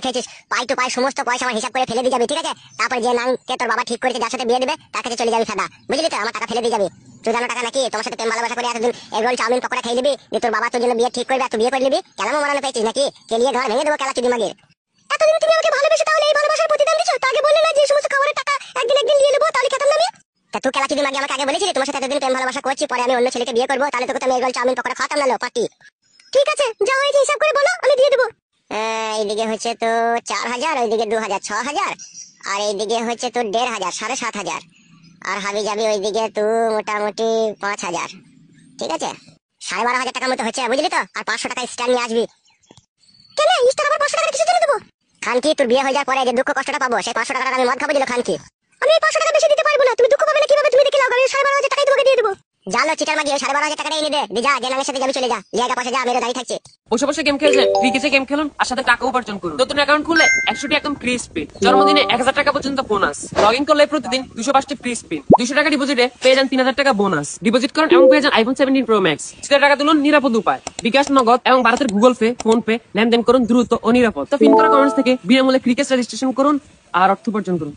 খেয়েছিস পাই টু পাই সমস্ত পয়সা আমার হিসাব করে ফেলে দিয়ে যাবি, ঠিক আছে? তারপর যে নাংকে তোর বাবা ঠিক করেছে যার সাথে বিয়ে দেবে তার কাছে চলে যাবি সাদা, বুঝলি তো? আমার টাকা ফেলে দিয়ে যাবি। চুদানো টাকা নাকি? তোমার সাথে প্রেম ভালোবাসা করে এতদিন এগরোল চাউমিন পকোড়া খাই দিবি, যে তোর বাবা তোর জন্য বিয়ে ঠিক করবে আর তুই বিয়ে করে নিবি? কেলামো মারানো পেয়েছিস নাকি? কেলিয়ে ঘর ভেঙে দেবো কেলা চুদি মাগে। এতদিন তুমি আমাকে ভালোবেসে তাহলে এই ভালোবাসার প্রতিদান দিছো? তা আগে বললে না যে এই সমস্ত খাবারের টাকা একদিন একদিন নিয়ে নেবো, তাহলে খেতাম না আমি? তা তুই কেলা চুদি মাগে আমাকে আগে বলেছিলি তোমার সাথে এতদিন প্রেম ভালোবাসা করছি, পরে আমি অন্য ছেলেকে বিয়ে করবো, তাহলে তোকে তো আমি এগরোল চাউমিন পকোড়া খাওয়াতাম না লো পাটি। ঠিক আছে, যা হয়েছে হিসাব করে বলো, আমি দিয়ে দেবো। এইদিকে হচ্ছে তো 4,000, ওইদিকে 2,000, 6,000, আর এইদিকে হচ্ছে তো 1,500, 7,500, আর হাবি যাবি ওইদিকে তো মোটামুটি 5,000। ঠিক আছে, 12,500 টাকার মতো হচ্ছে, বুঝলি তো? আর 500 টাকা স্ট্যান্ড নিয়ে আসবি। কেন স্ট্যান্ড আবার 500 টাকা কিসের জন্য দেবো? খানকি তোর বিয়ে হয়ে যাওয়ার পরে যে দুঃখ কষ্টটা পাবো, সেই 500 টাকা আমি মদ খাবো দিল খানকি। আমি এই 500 টাকা বেশি দিতে পারবো না, তুমি দুঃখ পাবে না কিভাবে? তুমি দেখে লাও, আমি 12,500 টাকাই তোমাকে দিয়ে দেবো। জানো চিটার মাগি, ওই 12,500 টাকাটা এনে দে, যা জেনারের সাথে যাবি, চলে যা, লিয়াটা পয়সা যা, মেরে দাঁড়িয়ে থাকছে। বসে বসে গেম খেলছেন, ক্রিকেটে গেম খেলুন আর সাথে টাকা উপার্জন করুন। নতুন অ্যাকাউন্ট খুললে 100টি একদম ফ্রি স্পিন, জন্মদিনে 1,000 টাকা পর্যন্ত বোনাস, লগ ইন করলে প্রতিদিন 205টি ফ্রি স্পিন, 200 টাকা ডিপোজিটে পেয়ে যান 3,000 টাকা বোনাস। ডিপোজিট করুন এবং পেয়ে যান iPhone 17 Pro Max। সিধা টাকা তুলুন নিরাপদ উপায়, বিকাশ, নগদ এবং ভারতের গুগল পে, ফোন পে লেনদেন করুন দ্রুত ও নিরাপদ। তো পিন করা কমেন্টস থেকে বিনামূল্যে ক্রিকেট রেজিস্ট্রেশন করুন আর অর্থ উপার্জন করুন।